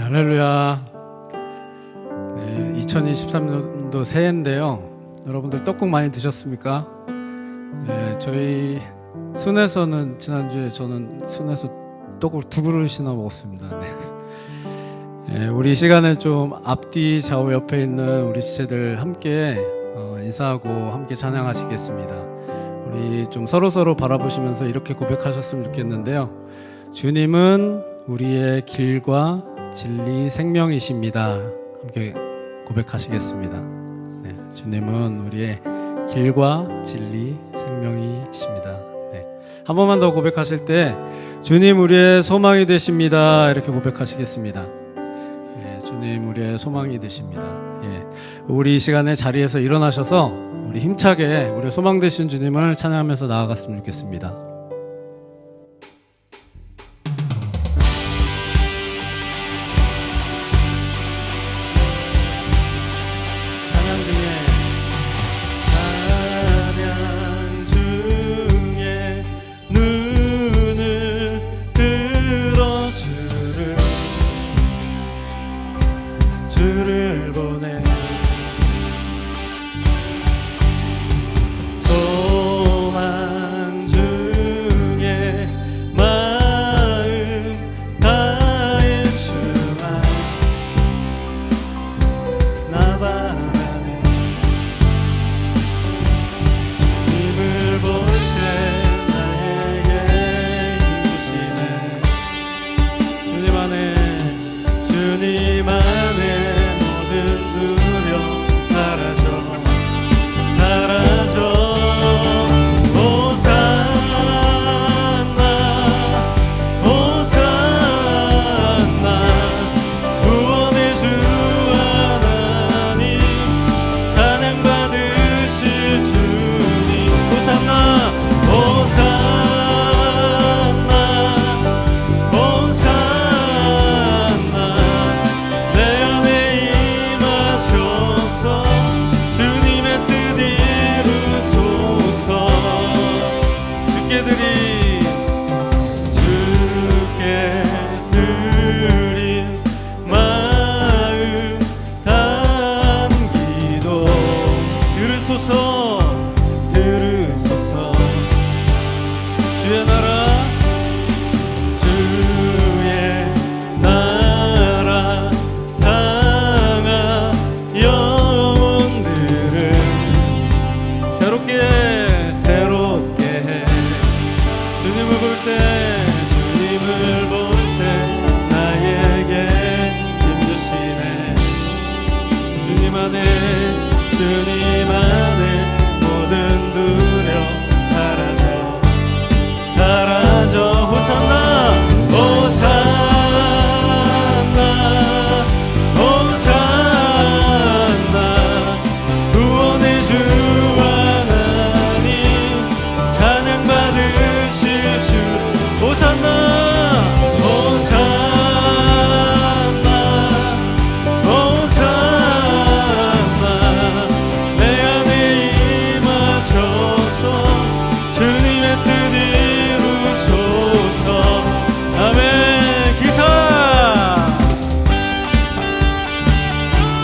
할렐루야. 2023년도 새해인데요. 여러분들 떡국 많이 드셨습니까? 저희 순에서는 지난주에 저는 순에서 떡국 2그릇이나 먹었습니다. 우리 이 시간에 좀 앞뒤 좌우 옆에 있는 우리 지체들 함께 인사하고 함께 찬양하시겠습니다. 우리 좀 서로 바라보시면서 이렇게 고백하셨으면 좋겠는데요. 주님은 우리의 길과 진리 생명이십니다. 함께 고백하시겠습니다. 주님은 우리의 길과 진리 생명이십니다. 한 번만 더 고백하실 때 주님 우리의 소망이 되십니다. 이렇게 고백하시겠습니다. 주님 우리의 소망이 되십니다. 우리 이 시간에 자리에서 일어나셔서 우리 힘차게 우리의 소망 되신 주님을 찬양하면서 나아갔으면 좋겠습니다. 찬양 중에 눈을 들어 주를 보내 소망 중에 마음 다해 주만 나 바라네. 주님을 볼 때 나에게 힘주시네. 주님 안에 모든 두려움 사라져 호산나 호산나 구원의 주 하나님 찬양 받으실 주님 호산나 호산나 호산나 내 안에 임하셔서 주님의 뜻 이루소서. 주께 드린 마음 담기도 들으소서 주의 나라 상하 영혼들을 새롭게 해. 주님을 볼 때 나에게 힘주시네. 주님 안에 모든 두려움 사라져 호산나 호산나 호산나 구원의 주 하나님 찬양 받으실 주 호산나 호산나 호산나 내 안에 임하셔서 주님의 뜻 이루소서. 아멘. 기타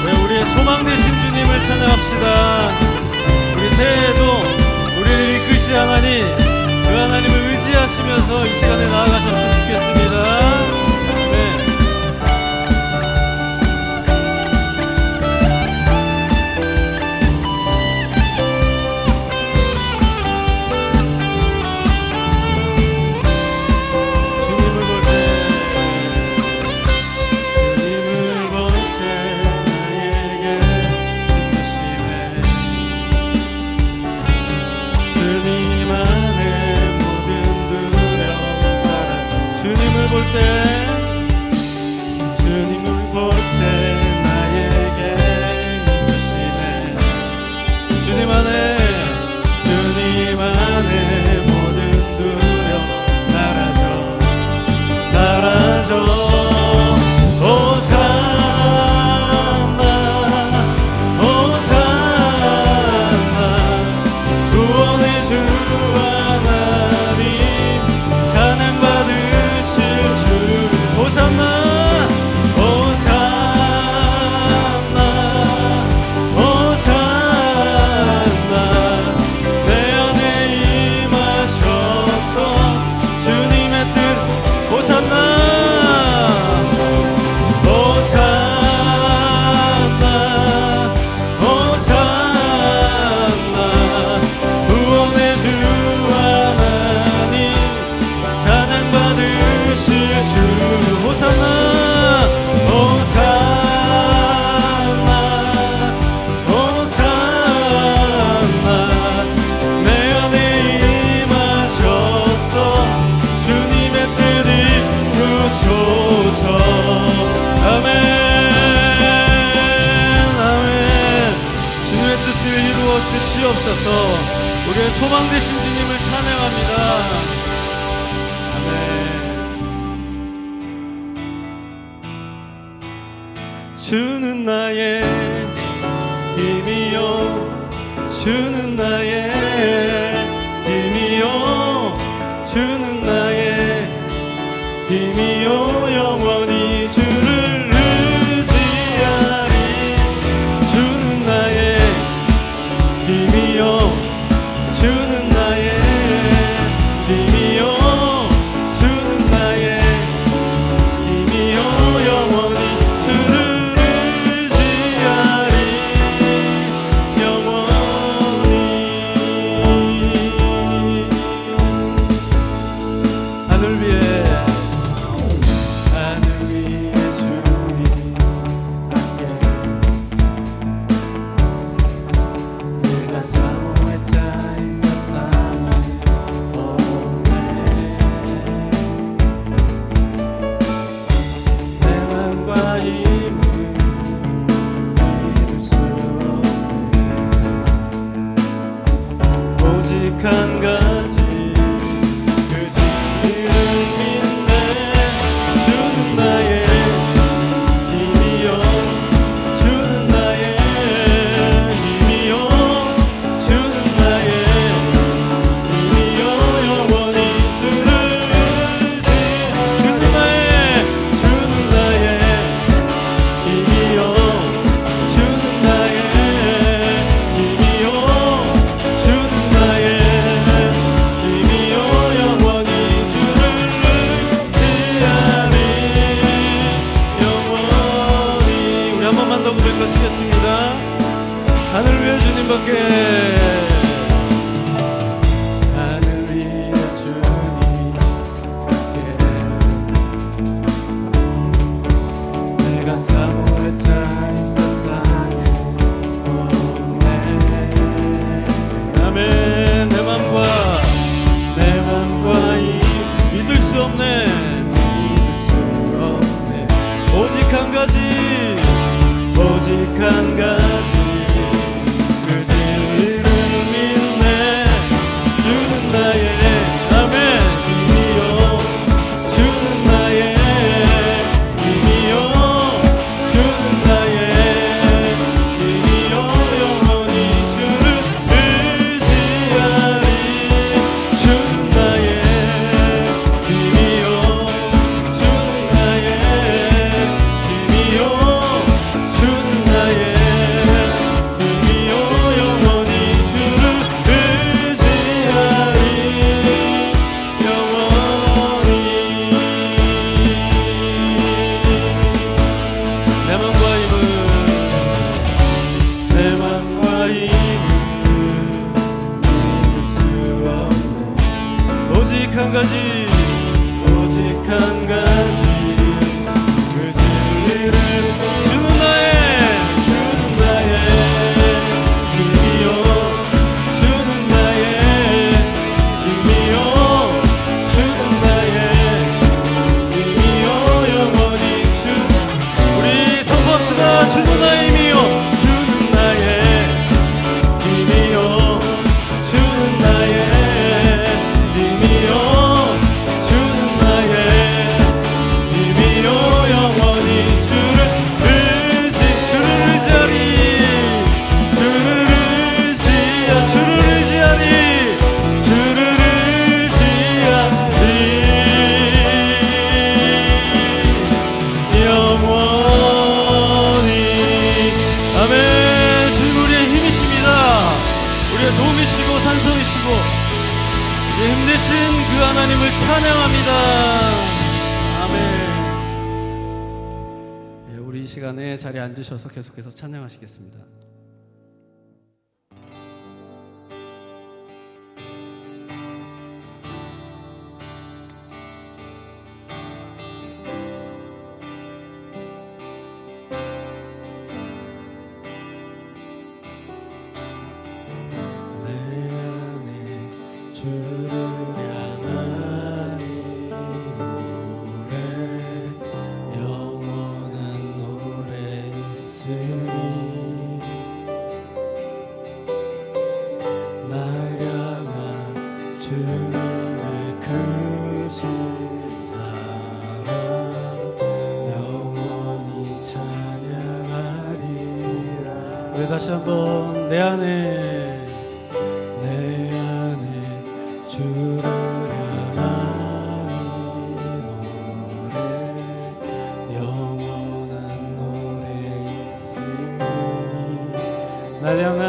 왜 우리의 소망 되신 주님을 찬양합시다. 우리 새해에도 우리를 이끄시 하나님 그 하나님을 의지하시면서 이 시간에 나아가셨으면 좋겠습니다. 주님을 볼 때 나에게 힘주시네. 주님 안에 모든 두려움 사라져 호산나 호산나 구원의 주 하나님 찬양 받으실 주 주옵소서. 우리의 소망 되신 주님을 찬양합니다. 아멘. 주는 나의 힘이요, 주는 나의 힘이요, 주는 나의 힘이요, 영원히 주를 의지하리. 주는 나의 힘이요, 주는 나의 힘이요, 주는 나의 힘이요, 영원히 주를 의지하리. 영원히. 하늘 위에 주님 함께 내가 사모에 짜 있었사니 없네. 내 맘과 힘을 믿을 수 없네. 오직 한 가지 그 진리를 믿네. 주는 나의 힘이요, 주는 나의 힘이요, 주는 나의 힘이요, 영원히 주를 의지. 주는 나의 힘이요, 주는 나의 힘이요, 주는 나의 힘이요, 영원히 주를 의지하리. 영원히. 우리 한 번만 더 고백하시겠습니다. 하늘 위에 주님밖에. 하늘 위에 주님밖에 내가 사모에 짜 있었사니 없네. 아멘. 내 맘과 이 믿을 수 없네. 믿을 수 없네. 오직 한 가지, 오직 한 가지 그 진리를 믿네. 주는 나의 아멘 힘이요, 주는 나의 힘이요, 주는 나의 힘이요, 영원히 주를 의지하리. 주는 나의 힘이요, 주는 나의 힘이요, 주는 나의 힘이요, 영원히 주를 의지하리. 영원히. 내 맘과 힘을 믿을 수 없네. 오직 한 가지, 오직 한 가지 그 진리를. 주는 나의 힘이요, 주는 나의 힘이요, 주는 나의 힘이요, 영원히 주. 우리 선포합시다. 주는 나의 힘이요, 주는 나의 힘이요, 주는 나의 힘이요, 주는 나의 힘이요, 영원히 주를 의지하리. 주를 의지하리. 주를 의지하리. 영원히. 아멘. 주님 우리의 힘이십니다. 우리의 도움이시고 산성이시고 우리의 힘되신 그 하나님을 찬양합니다. 아멘. 예, 우리 이 시간에 자리에 앉으셔서 계속해서 찬양하시겠습니다. 내 안에 주를 향하리 노래, 영원한 노래 있으리. 우리 다시 한번 내 안에 주를 향한 이 노래 영원한 노래 있으니 날 향한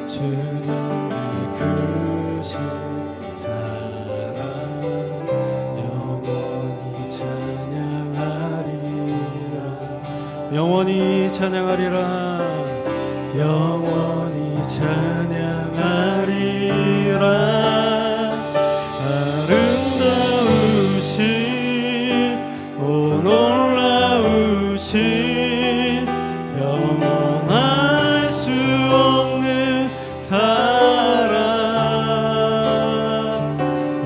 주님의 크신 사랑 영원히 찬양하리라 영원히 찬양하리라 영원히 찬양하리라 아름다우신 오 놀라우신 영원할 수 없는 사랑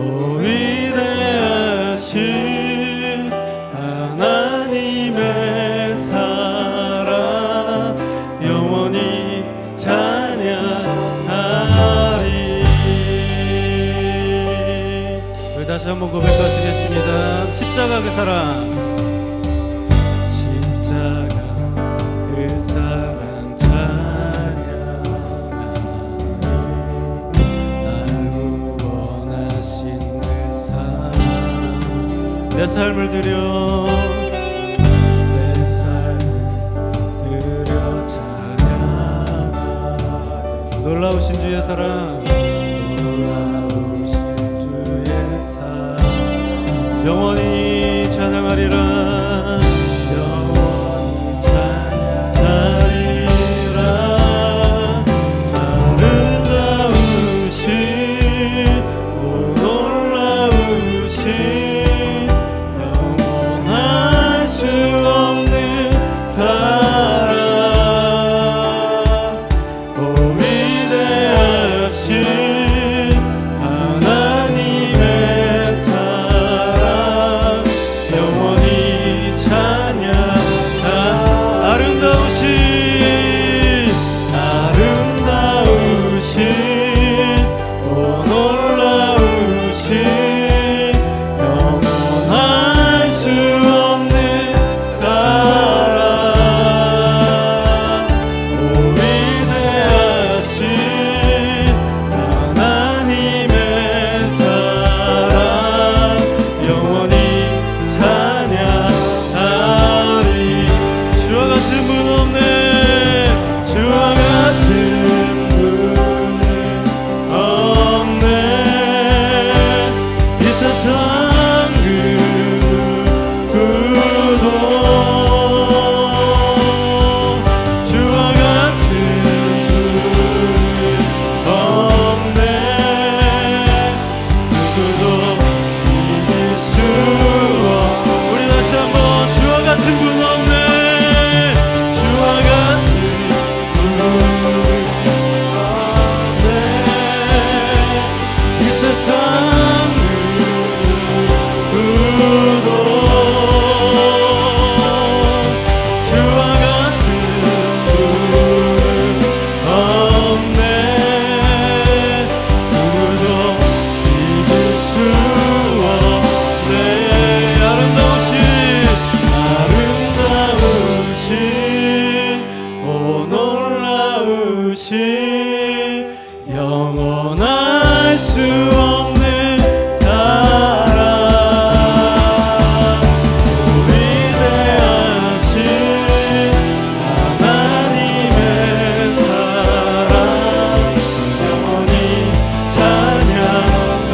오 위대하신 하나님의 사랑 영원히 찬양하리. 우리 다시 한번 고백하시겠습니다. 십자가 그 사랑 십자가 그 사랑 찬양하리 날 구원하신 그 사랑 내 삶을 드려 놀라우신 주의 사랑 놀라우신 주의 사랑 영원히 찬양하리라 영원히 찬양하리라 아름다우신 오 놀라우신 영원할 수 없는 사랑 하나님의 사랑 영원히 찬양하 아름다우신 오 놀라우신 영원할 수 없는 사랑 오 위대하신 하나님의 사랑 영원히 찬양하리 주와 같은 분 없네 주와 같은 분은 없네 이 세상 그 누구도 주와 같은 분은 없네 누구도 이길 수 우리 다시 한번 주와 같은 분 없네 주와 같은 분 없네 이 세상 누구도 주와 같은 분 없네 누구도 이길 수 없네 아름다우신 오 놀라우신 영원할 수 없는 사랑 오 위대하신 하나님의 사랑 영원히 찬양하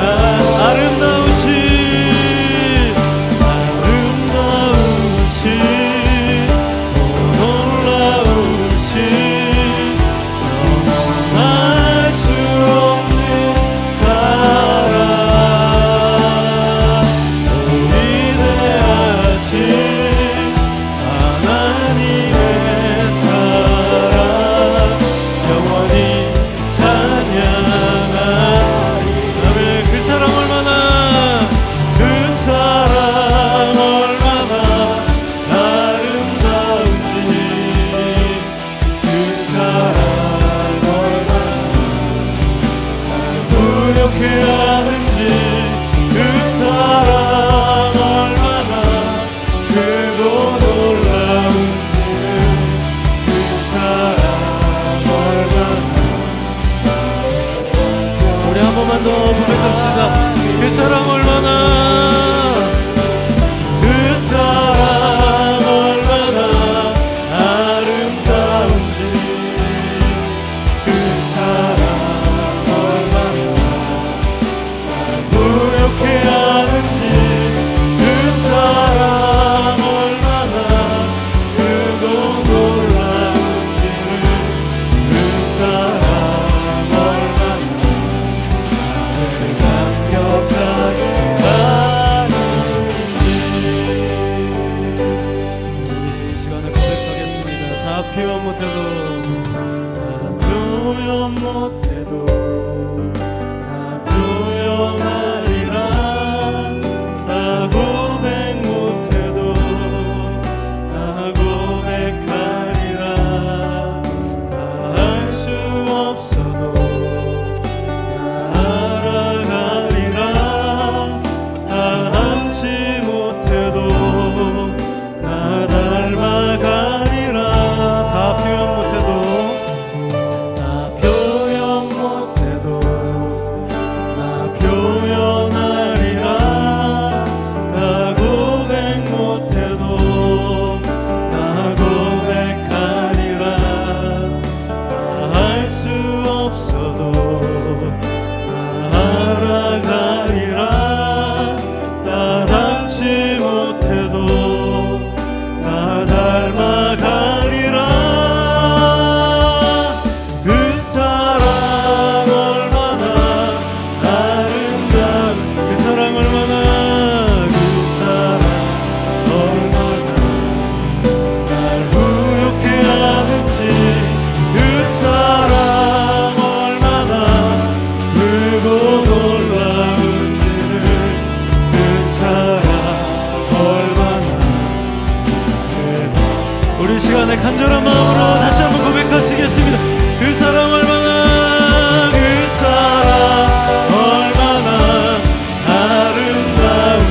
아름다우신 오 놀라우신 영원할 수 없는 사랑 오 위대하신 하나님의 사랑 영원히 찬양하리 아멘 그 사랑 얼마나 아름다운지 그 사랑 얼마나 무력해 하는지 그 사랑 얼마나 크고 놀라운지 고백합시다. 그 사랑 얼마나, 그 사랑 얼마나 아름다운지, 그 사랑 얼마나 날 부욕해 하는지, 그 사랑 얼마나 크고 놀라운지를, 그 사랑 얼마나 나를 감격하게 하는지. 우리 이 시간에 고백하겠습니다. 다 표현 못해도, 다 표현 못해도 다 표현하리라. 다 고백 못해도 다 고백하리라. 다 할 수 없어도 다 알아가리라. 다 함지 못해도 나 닮아가리라. 다 표현 못해도, 다 표현 못해도 나 표현하리라. 다 고백 못해도 나 고백하리라. 다 할 수 없어도 다 알아가리라. 다 닮지 못해도 나 닮아가리라. 그 사랑 얼마나 아름다운, 그 사랑 얼마나, 그 사랑 얼마나 날 부욕해 하는지, 그 사랑 얼마나 크고 놀라운지를, 그 사랑 얼마나. 우리 시간에 간절한 마음으로 다시 한번 고백하시겠습니다. 그 사랑 얼마나, 그 사랑 얼마나 아름다운지,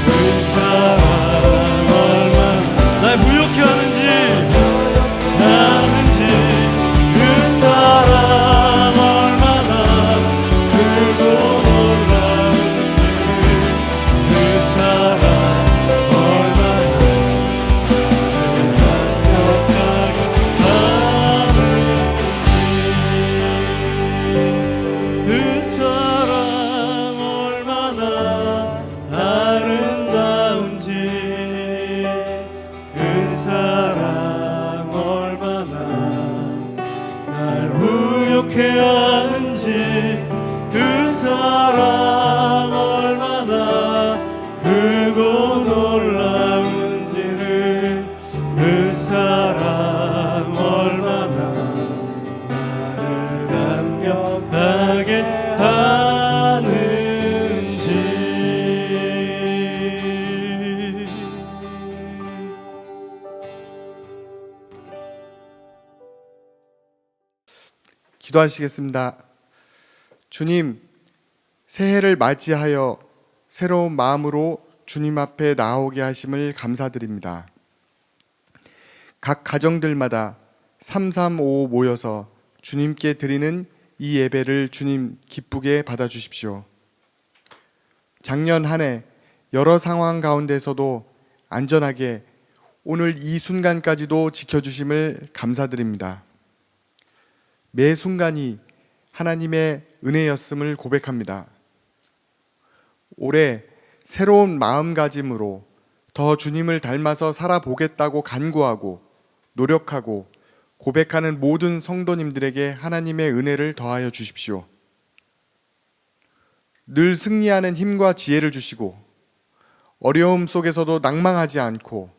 그 사랑 얼마나 날 부욕해 하는지, 그 사랑 얼마나 크고 놀라운지, 그 사랑 얼마나 그 사랑 얼마나 아름다운지, 그 사랑 얼마나 날 부욕해 하는지, 그 사랑 얼마나 크고 놀라운지를, 그 사랑 얼마나 나를 감격하게 하는지. 기도하시겠습니다. 주님, 새해를 맞이하여 새로운 마음으로 주님 앞에 나오게 하심을 감사드립니다. 각 가정들마다 3355 모여서 주님께 드리는 이 예배를 주님 기쁘게 받아주십시오. 작년 한 해 여러 상황 가운데서도 안전하게 오늘 이 순간까지도 지켜주심을 감사드립니다. 매 순간이 하나님의 은혜였음을 고백합니다. 올해 새로운 마음가짐으로 더 주님을 닮아서 살아보겠다고 간구하고 노력하고 고백하는 모든 성도님들에게 하나님의 은혜를 더하여 주십시오. 늘 승리하는 힘과 지혜를 주시고 어려움 속에서도 낭망하지 않고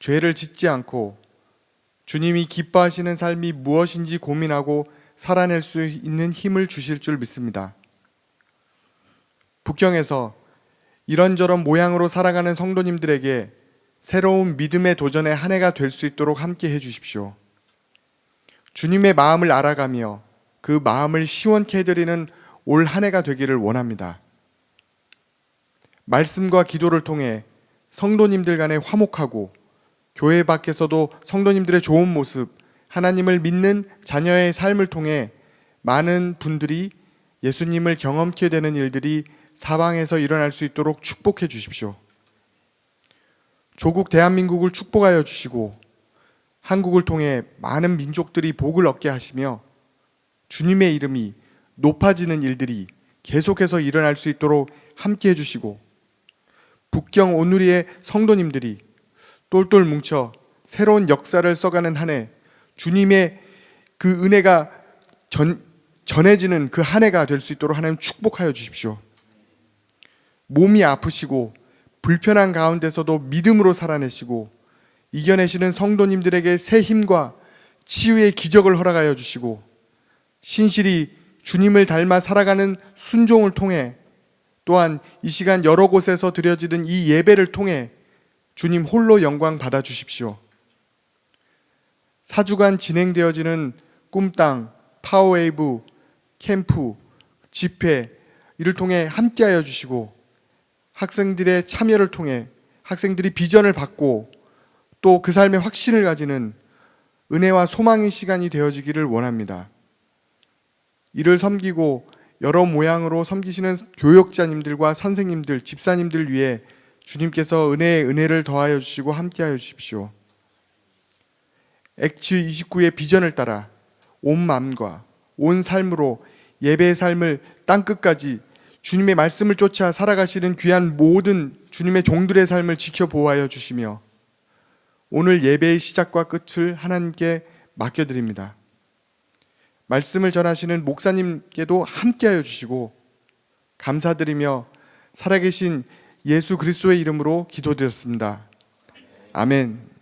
죄를 짓지 않고 주님이 기뻐하시는 삶이 무엇인지 고민하고 살아낼 수 있는 힘을 주실 줄 믿습니다. 북경에서 이런저런 모양으로 살아가는 성도님들에게 새로운 믿음의 도전의 한 해가 될 수 있도록 함께 해주십시오. 주님의 마음을 알아가며 그 마음을 시원케 해드리는 올 한 해가 되기를 원합니다. 말씀과 기도를 통해 성도님들 간에 화목하고 교회 밖에서도 성도님들의 좋은 모습, 하나님을 믿는 자녀의 삶을 통해 많은 분들이 예수님을 경험케 되는 일들이 사방에서 일어날 수 있도록 축복해 주십시오. 조국 대한민국을 축복하여 주시고 한국을 통해 많은 민족들이 복을 얻게 하시며 주님의 이름이 높아지는 일들이 계속해서 일어날 수 있도록 함께 해주시고 북경 온누리의 성도님들이 똘똘 뭉쳐 새로운 역사를 써가는 한 해 주님의 그 은혜가 전해지는 그 한 해가 될 수 있도록 하나님 축복하여 주십시오. 몸이 아프시고 불편한 가운데서도 믿음으로 살아내시고 이겨내시는 성도님들에게 새 힘과 치유의 기적을 허락하여 주시고 신실히 주님을 닮아 살아가는 순종을 통해 또한 이 시간 여러 곳에서 드려지는 이 예배를 통해 주님 홀로 영광 받아 주십시오. 4주간 진행되어지는 꿈땅, 파워웨이브, 캠프, 집회 이를 통해 함께하여 주시고 학생들의 참여를 통해 학생들이 비전을 받고 또 그 삶의 확신을 가지는 은혜와 소망의 시간이 되어지기를 원합니다. 이를 섬기고 여러 모양으로 섬기시는 교역자님들과 선생님들, 집사님들 위해 주님께서 은혜에 은혜를 더하여 주시고 함께하여 주십시오. 액츠 29의 비전을 따라 온 마음과 온 삶으로 예배의 삶을 땅끝까지 주님의 말씀을 쫓아 살아가시는 귀한 모든 주님의 종들의 삶을 지켜 보호하여 주시며 오늘 예배의 시작과 끝을 하나님께 맡겨드립니다. 말씀을 전하시는 목사님께도 함께하여 주시고 감사드리며 살아계신 예수 그리스도의 이름으로 기도드렸습니다. 아멘.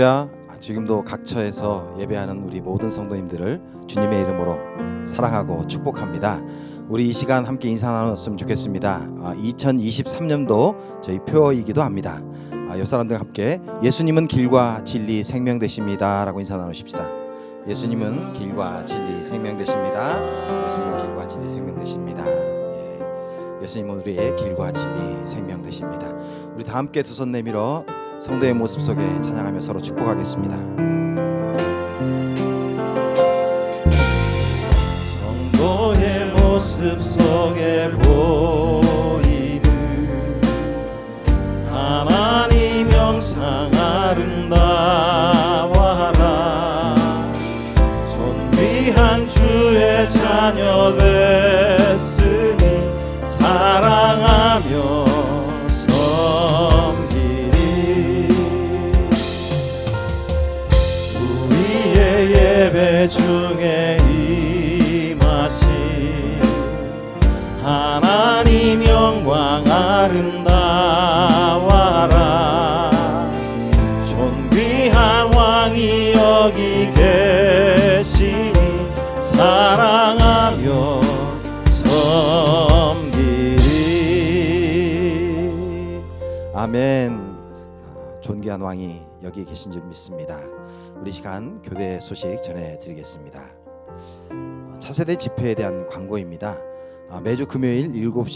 할렐루야. 지금도 각처에서 예배하는 우리 모든 성도님들을 주님의 이름으로 사랑하고 축복합니다. 우리 이 시간 함께 인사 나눴으면 좋겠습니다. 2023년도 저희 표이기도 합니다. 옆 사람들과 함께 예수님은 길과 진리 생명 되십니다 라고 인사 나누십시다. 예수님은 길과 진리 생명 되십니다. 예수님은 길과 진리 생명 되십니다. 예수님은 우리의 길과 진리 생명 되십니다. 우리 다 함께 두 손 내밀어 성도의 모습 속에 찬양하며 서로 축복하겠습니다. 성도의 모습 속에 보이는 하나님 영상 아름다워라. 존귀한 주의 자녀 됐으니 사랑하며 예배 중에 임하신 하나님 영광 아름다워라. 존귀한 왕이 여기 계시니 사랑하며 섬기리. 아멘. 존귀한 왕이 여기 계신 줄 믿습니다. 우리 시간 교대 소식 전해드리겠습니다. 차세대 집회에 대한 광고입니다. 매주 금요일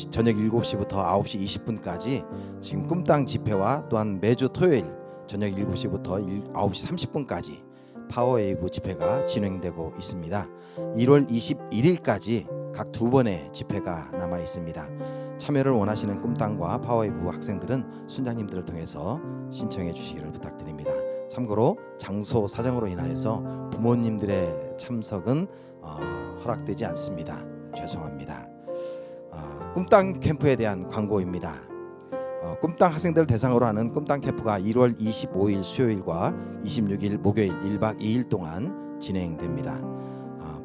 저녁 7시부터 9시 20분까지 지금 꿈땅 집회와 또한 매주 토요일 저녁 7시부터 9시 30분까지 파워웨이브 집회가 진행되고 있습니다. 1월 21일까지 각 2번의 집회가 남아 있습니다. 참여를 원하시는 꿈땅과 파워웨이브 학생들은 순장님들을 통해서 신청해 주시기를 부탁드립니다. 참고로 장소 사정으로 인하여서 부모님들의 참석은 허락되지 않습니다. 죄송합니다. 꿈땅 캠프에 대한 광고입니다. 꿈땅 학생들을 대상으로 하는 꿈땅 캠프가 1월 25일 수요일과 26일 목요일 1박 2일 동안 진행됩니다.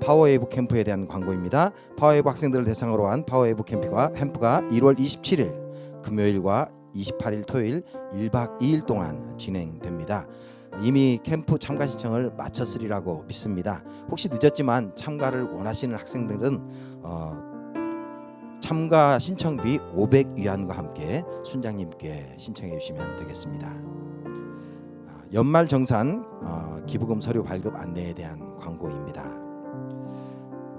파워웨이브 캠프에 대한 광고입니다. 파워웨이브 학생들을 대상으로 한 파워웨이브 캠프가 1월 27일 금요일과 28일 토요일 1박 2일 동안 진행됩니다. 이미 캠프 참가 신청을 마쳤으리라고 믿습니다. 혹시 늦었지만 참가를 원하시는 학생들은 참가 신청비 500위안과 함께 순장님께 신청해 주시면 되겠습니다. 연말 정산 기부금 서류 발급 안내에 대한 광고입니다.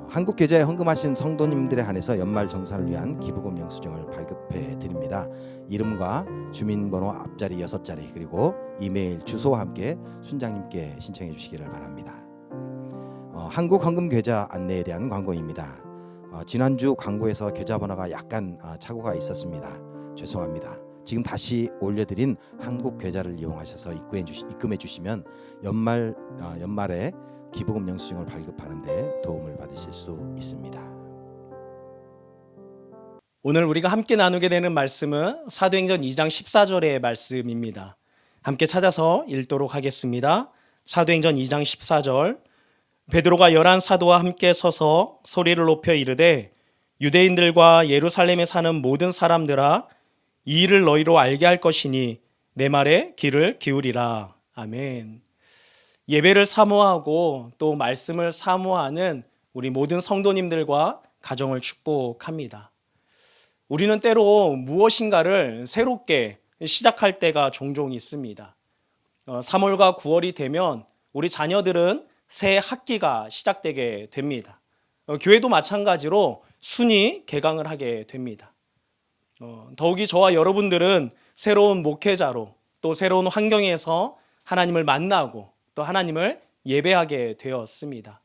한국계좌에 헌금하신 성도님들에 한해서 연말 정산을 위한 기부금 영수증을 발급해 드립니다. 이름과 주민번호 앞자리 6자리 그리고 이메일 주소와 함께 순장님께 신청해 주시기를 바랍니다. 한국 헌금 계좌 안내에 대한 광고입니다. 지난주 광고에서 계좌번호가 약간 착오가 있었습니다. 죄송합니다. 지금 다시 올려드린 한국 계좌를 이용하셔서 입금해 주시면 연말에 기부금 영수증을 발급하는 데 도움을 받으실 수 있습니다. 오늘 우리가 함께 나누게 되는 말씀은 사도행전 2장 14절의 말씀입니다. 함께 찾아서 읽도록 하겠습니다. 사도행전 2장 14절. 베드로가 11 사도와 함께 서서 소리를 높여 이르되 유대인들과 예루살렘에 사는 모든 사람들아 이 일을 너희로 알게 할 것이니 내 말에 귀를 기울이라. 아멘. 예배를 사모하고 또 말씀을 사모하는 우리 모든 성도님들과 가정을 축복합니다. 우리는 때로 무엇인가를 새롭게 시작할 때가 종종 있습니다. 3월과 9월이 되면 우리 자녀들은 새 학기가 시작되게 됩니다. 교회도 마찬가지로 순위 개강을 하게 됩니다. 더욱이 저와 여러분들은 새로운 목회자로 또 새로운 환경에서 하나님을 만나고 또 하나님을 예배하게 되었습니다.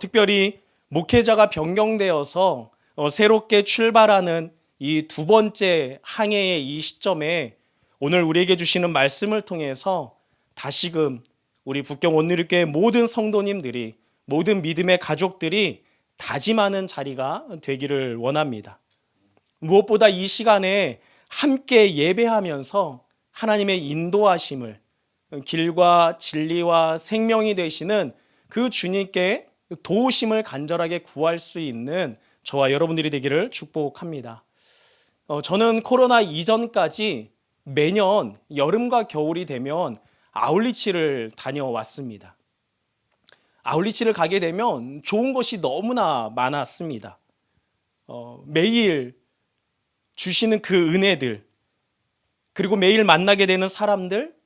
특별히 목회자가 변경되어서 새롭게 출발하는 이 두 번째 항해의 이 시점에 오늘 우리에게 주시는 말씀을 통해서 다시금 우리 북경 온누리교회 모든 성도님들이 모든 믿음의 가족들이 다짐하는 자리가 되기를 원합니다. 무엇보다 이 시간에 함께 예배하면서 하나님의 인도하심을 길과 진리와 생명이 되시는 그 주님께 도우심을 간절하게 구할 수 있는 저와 여러분들이 되기를 축복합니다. 저는 코로나 이전까지 매년 여름과 겨울이 되면 아울리치를 다녀왔습니다. 아울리치를 가게 되면 좋은 것이 너무나 많았습니다. 매일 주시는 그 은혜들, 그리고 매일 만나게 되는 사람들,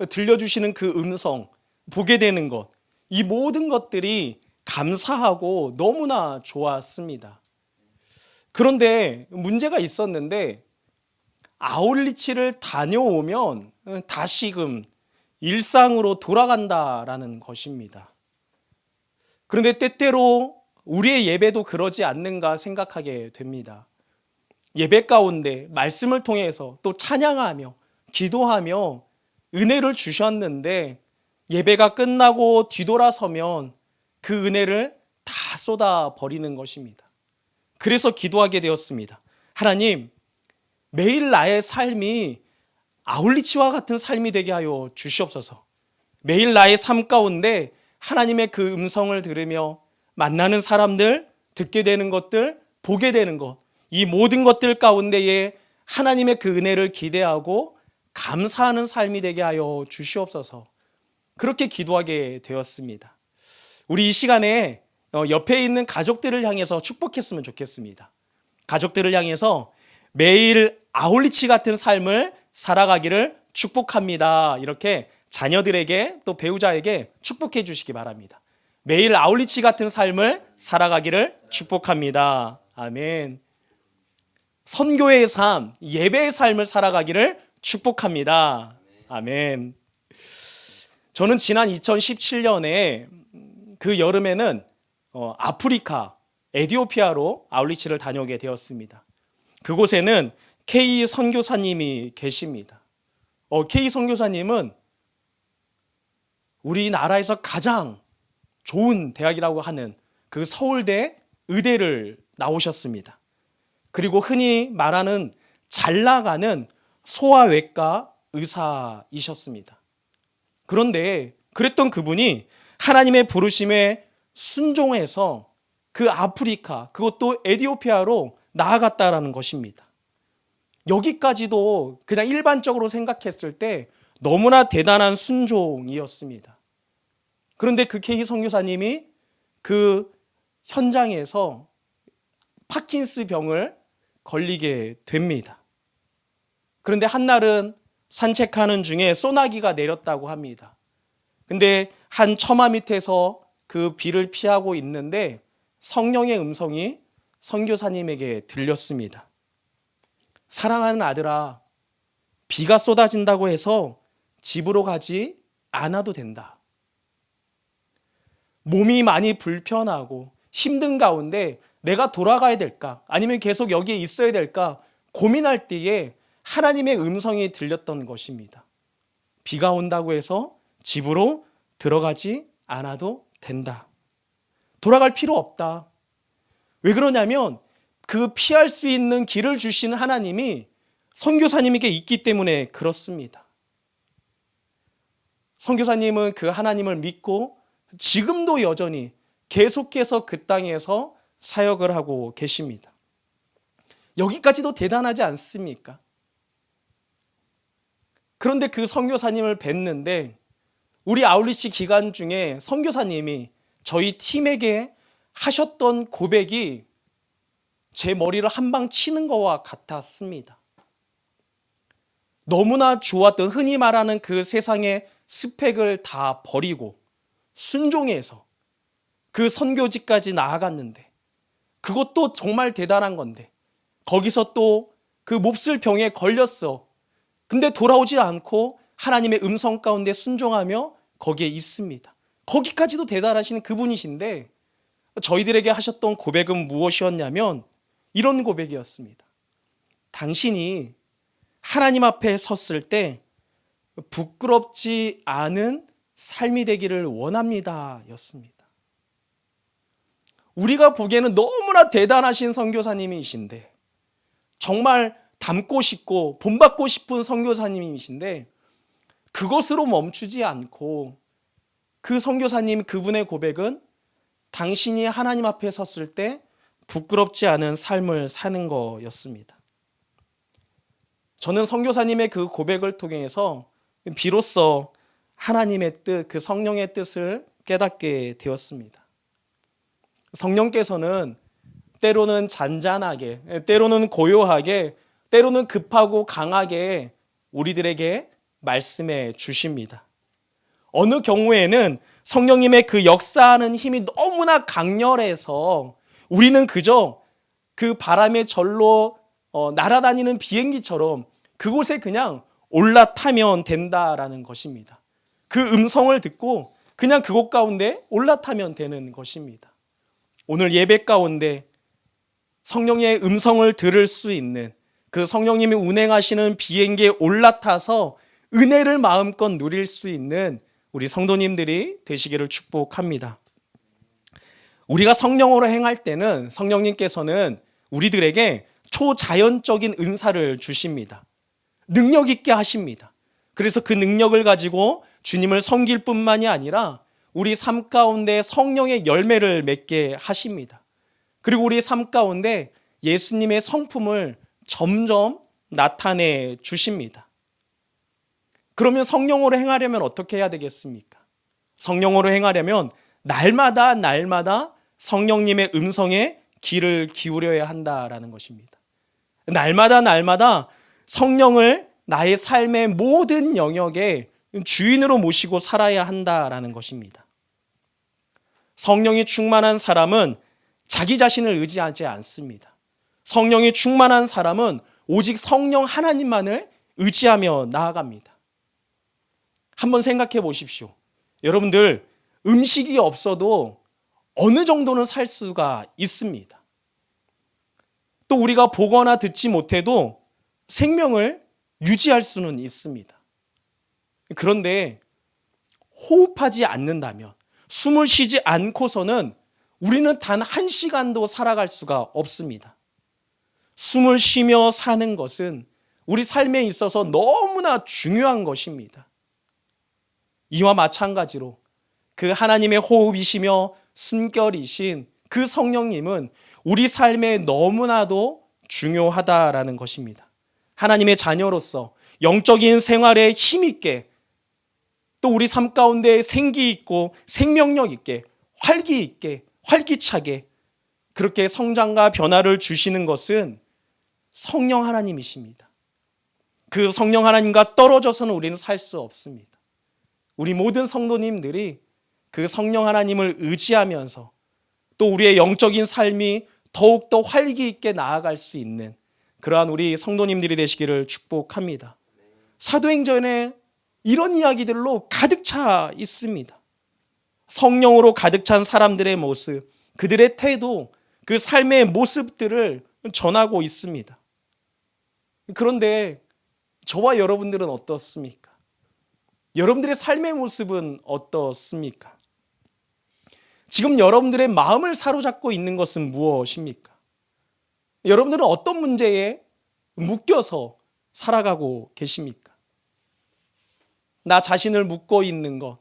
들려주시는 그 음성, 보게 되는 것, 이 모든 것들이 감사하고 너무나 좋았습니다. 그런데 문제가 있었는데 아울리치를 다녀오면 다시금 일상으로 돌아간다라는 것입니다. 그런데 때때로 우리의 예배도 그러지 않는가 생각하게 됩니다. 예배 가운데 말씀을 통해서 또 찬양하며 기도하며 은혜를 주셨는데 예배가 끝나고 뒤돌아서면 그 은혜를 다 쏟아 버리는 것입니다. 그래서 기도하게 되었습니다. 하나님, 매일 나의 삶이 아울리치와 같은 삶이 되게 하여 주시옵소서. 매일 나의 삶 가운데 하나님의 그 음성을 들으며 만나는 사람들, 듣게 되는 것들, 보게 되는 것, 이 모든 것들 가운데에 하나님의 그 은혜를 기대하고 감사하는 삶이 되게 하여 주시옵소서. 그렇게 기도하게 되었습니다. 우리 이 시간에 옆에 있는 가족들을 향해서 축복했으면 좋겠습니다. 가족들을 향해서 매일 아울리치 같은 삶을 살아가기를 축복합니다. 이렇게 자녀들에게 또 배우자에게 축복해 주시기 바랍니다. 매일 아울리치 같은 삶을 살아가기를 축복합니다. 아멘. 선교의 삶, 예배의 삶을 살아가기를 축복합니다. 아멘. 저는 지난 2017년에 그 여름에는 아프리카, 에티오피아로 아울리치를 다녀오게 되었습니다. 그곳에는 K 선교사님이 계십니다. K 선교사님은 우리나라에서 가장 좋은 대학이라고 하는 그 서울대 의대를 나오셨습니다. 그리고 흔히 말하는 잘 나가는 소아외과 의사이셨습니다. 그런데 그랬던 그분이 하나님의 부르심에 순종해서 그 아프리카, 그것도 에티오피아로 나아갔다라는 것입니다. 여기까지도 그냥 일반적으로 생각했을 때 너무나 대단한 순종이었습니다. 그런데 그 K 선교사님이 그 현장에서 파킨스 병을 걸리게 됩니다. 그런데 한날은 산책하는 중에 소나기가 내렸다고 합니다. 근데 한 처마 밑에서 그 비를 피하고 있는데 성령의 음성이 선교사님에게 들렸습니다. 사랑하는 아들아, 비가 쏟아진다고 해서 집으로 가지 않아도 된다. 몸이 많이 불편하고 힘든 가운데 내가 돌아가야 될까? 아니면 계속 여기에 있어야 될까? 고민할 때에 하나님의 음성이 들렸던 것입니다. 비가 온다고 해서 집으로 들어가지 않아도 된다. 돌아갈 필요 없다. 왜 그러냐면 그 피할 수 있는 길을 주시는 하나님이 선교사님에게 있기 때문에 그렇습니다. 선교사님은 그 하나님을 믿고 지금도 여전히 계속해서 그 땅에서 사역을 하고 계십니다. 여기까지도 대단하지 않습니까? 그런데 그 선교사님을 뵀는데 우리 아울리치 기간 중에 선교사님이 저희 팀에게 하셨던 고백이 제 머리를 한 방 치는 것과 같았습니다. 너무나 좋았던 흔히 말하는 그 세상의 스펙을 다 버리고 순종해서 그 선교지까지 나아갔는데 그것도 정말 대단한 건데 거기서 또 그 몹쓸 병에 걸렸어. 근데 돌아오지 않고 하나님의 음성 가운데 순종하며 거기에 있습니다. 거기까지도 대단하신 그분이신데 저희들에게 하셨던 고백은 무엇이었냐면 이런 고백이었습니다. 당신이 하나님 앞에 섰을 때 부끄럽지 않은 삶이 되기를 원합니다 였습니다. 우리가 보기에는 너무나 대단하신 선교사님이신데 정말 닮고 싶고 본받고 싶은 선교사님이신데 그것으로 멈추지 않고 그 선교사님 그분의 고백은 당신이 하나님 앞에 섰을 때 부끄럽지 않은 삶을 사는 거였습니다. 저는 선교사님의 그 고백을 통해서 비로소 하나님의 뜻, 그 성령의 뜻을 깨닫게 되었습니다. 성령께서는 때로는 잔잔하게, 때로는 고요하게, 때로는 급하고 강하게 우리들에게 말씀해 주십니다. 어느 경우에는 성령님의 그 역사하는 힘이 너무나 강렬해서 우리는 그저 그 바람의 절로 날아다니는 비행기처럼 그곳에 그냥 올라타면 된다라는 것입니다. 그 음성을 듣고 그냥 그곳 가운데 올라타면 되는 것입니다. 오늘 예배 가운데 성령의 음성을 들을 수 있는, 그 성령님이 운행하시는 비행기에 올라타서 은혜를 마음껏 누릴 수 있는 우리 성도님들이 되시기를 축복합니다. 우리가 성령으로 행할 때는 성령님께서는 우리들에게 초자연적인 은사를 주십니다. 능력 있게 하십니다. 그래서 그 능력을 가지고 주님을 섬길 뿐만이 아니라 우리 삶 가운데 성령의 열매를 맺게 하십니다. 그리고 우리 삶 가운데 예수님의 성품을 점점 나타내 주십니다. 그러면 성령으로 행하려면 어떻게 해야 되겠습니까? 성령으로 행하려면 날마다 성령님의 음성에 귀를 기울여야 한다라는 것입니다. 날마다 성령을 나의 삶의 모든 영역에 주인으로 모시고 살아야 한다라는 것입니다. 성령이 충만한 사람은 자기 자신을 의지하지 않습니다. 성령이 충만한 사람은 오직 성령 하나님만을 의지하며 나아갑니다. 한번 생각해 보십시오. 여러분들, 음식이 없어도 어느 정도는 살 수가 있습니다. 또 우리가 보거나 듣지 못해도 생명을 유지할 수는 있습니다. 그런데 호흡하지 않는다면, 숨을 쉬지 않고서는 우리는 단 1시간도 살아갈 수가 없습니다. 숨을 쉬며 사는 것은 우리 삶에 있어서 너무나 중요한 것입니다. 이와 마찬가지로 그 하나님의 호흡이시며 숨결이신 그 성령님은 우리 삶에 너무나도 중요하다라는 것입니다. 하나님의 자녀로서 영적인 생활에 힘있게, 또 우리 삶 가운데 생기 있고 생명력 있게, 활기 있게, 활기차게 그렇게 성장과 변화를 주시는 것은 성령 하나님이십니다. 그 성령 하나님과 떨어져서는 우리는 살 수 없습니다. 우리 모든 성도님들이 그 성령 하나님을 의지하면서 또 우리의 영적인 삶이 더욱더 활기 있게 나아갈 수 있는 그러한 우리 성도님들이 되시기를 축복합니다. 사도행전에 이런 이야기들로 가득 차 있습니다. 성령으로 가득 찬 사람들의 모습, 그들의 태도, 그 삶의 모습들을 전하고 있습니다. 그런데 저와 여러분들은 어떻습니까? 여러분들의 삶의 모습은 어떻습니까? 지금 여러분들의 마음을 사로잡고 있는 것은 무엇입니까? 여러분들은 어떤 문제에 묶여서 살아가고 계십니까? 나 자신을 묶고 있는 것,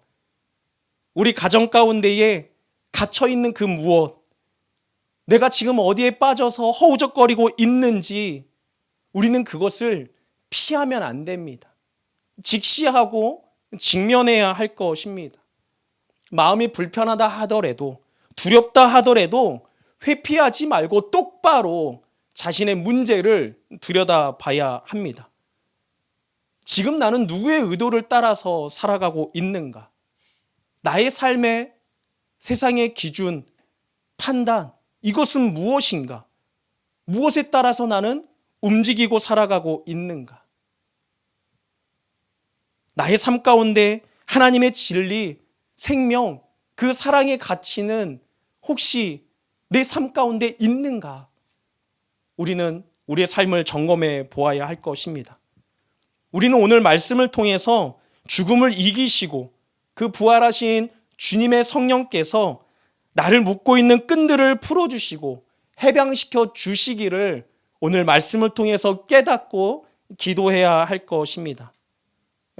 우리 가정 가운데에 갇혀 있는 그 무엇, 내가 지금 어디에 빠져서 허우적거리고 있는지 우리는 그것을 피하면 안 됩니다. 직시하고 직면해야 할 것입니다. 마음이 불편하다 하더라도, 두렵다 하더라도 회피하지 말고 똑바로 자신의 문제를 들여다봐야 합니다. 지금 나는 누구의 의도를 따라서 살아가고 있는가? 나의 삶의 세상의 기준, 판단, 이것은 무엇인가? 무엇에 따라서 나는 움직이고 살아가고 있는가? 나의 삶 가운데 하나님의 진리, 생명, 그 사랑의 가치는 혹시 내 삶 가운데 있는가? 우리는 우리의 삶을 점검해 보아야 할 것입니다. 우리는 오늘 말씀을 통해서 죽음을 이기시고 그 부활하신 주님의 성령께서 나를 묶고 있는 끈들을 풀어주시고 해방시켜 주시기를 오늘 말씀을 통해서 깨닫고 기도해야 할 것입니다.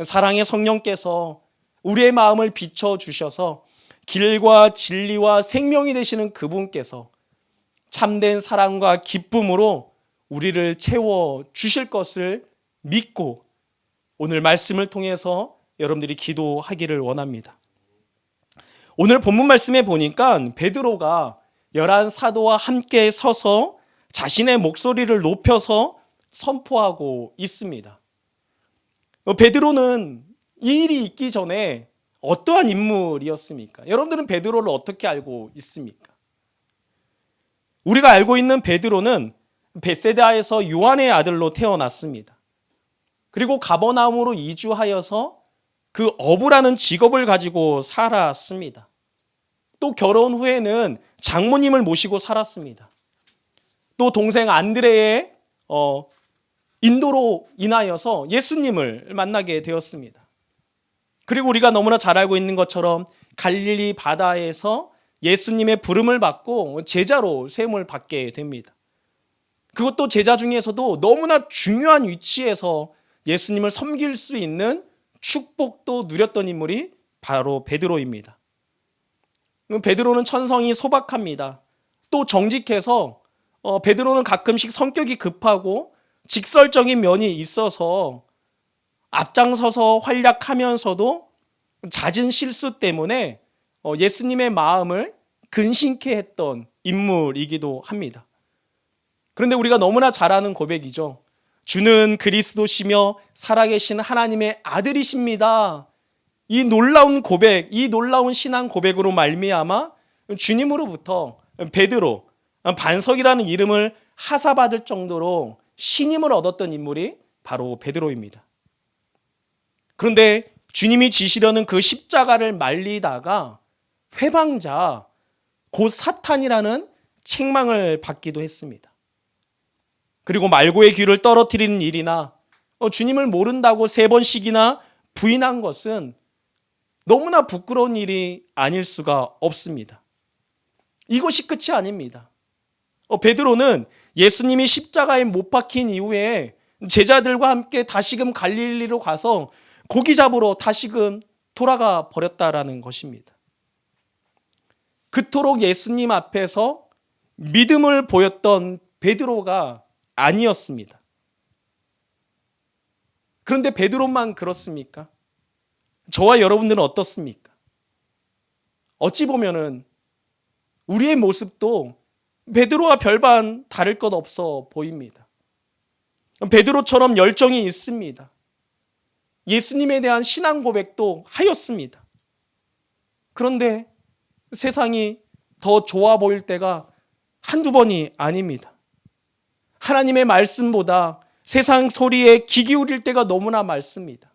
사랑의 성령께서 우리의 마음을 비춰주셔서 길과 진리와 생명이 되시는 그분께서 참된 사랑과 기쁨으로 우리를 채워 주실 것을 믿고 오늘 말씀을 통해서 여러분들이 기도하기를 원합니다. 오늘 본문 말씀에 보니까 베드로가 11 사도와 함께 서서 자신의 목소리를 높여서 선포하고 있습니다. 베드로는 이 일이 있기 전에 어떠한 인물이었습니까? 여러분들은 베드로를 어떻게 알고 있습니까? 우리가 알고 있는 베드로는 벳세다에서 요한의 아들로 태어났습니다. 그리고 가버나움으로 이주하여서 그 어부라는 직업을 가지고 살았습니다. 또 결혼 후에는 장모님을 모시고 살았습니다. 또 동생 안드레의 인도로 인하여서 예수님을 만나게 되었습니다. 그리고 우리가 너무나 잘 알고 있는 것처럼 갈릴리 바다에서 예수님의 부름을 받고 제자로 세움을 받게 됩니다. 그것도 제자 중에서도 너무나 중요한 위치에서 예수님을 섬길 수 있는 축복도 누렸던 인물이 바로 베드로입니다. 베드로는 천성이 소박합니다. 또 정직해서 베드로는 가끔씩 성격이 급하고 직설적인 면이 있어서 앞장서서 활약하면서도 잦은 실수 때문에 예수님의 마음을 근심케 했던 인물이기도 합니다. 그런데 우리가 너무나 잘 아는 고백이죠. 주는 그리스도시며 살아계신 하나님의 아들이십니다. 이 놀라운 고백, 이 놀라운 신앙 고백으로 말미암아 주님으로부터 베드로, 반석이라는 이름을 하사받을 정도로 신임을 얻었던 인물이 바로 베드로입니다. 그런데 주님이 지시려는 그 십자가를 말리다가 회방자, 곧 사탄이라는 책망을 받기도 했습니다. 그리고 말고의 귀를 떨어뜨리는 일이나 주님을 모른다고 3번씩이나 부인한 것은 너무나 부끄러운 일이 아닐 수가 없습니다. 이것이 끝이 아닙니다. 베드로는 예수님이 십자가에 못 박힌 이후에 제자들과 함께 다시금 갈릴리로 가서 고기 잡으러 다시금 돌아가 버렸다라는 것입니다. 그토록 예수님 앞에서 믿음을 보였던 베드로가 아니었습니다. 그런데 베드로만 그렇습니까? 저와 여러분들은 어떻습니까? 어찌 보면은 우리의 모습도 베드로와 별반 다를 것 없어 보입니다. 베드로처럼 열정이 있습니다. 예수님에 대한 신앙 고백도 하였습니다. 그런데 세상이 더 좋아 보일 때가 한두 번이 아닙니다. 하나님의 말씀보다 세상 소리에 귀 기울일 때가 너무나 많습니다.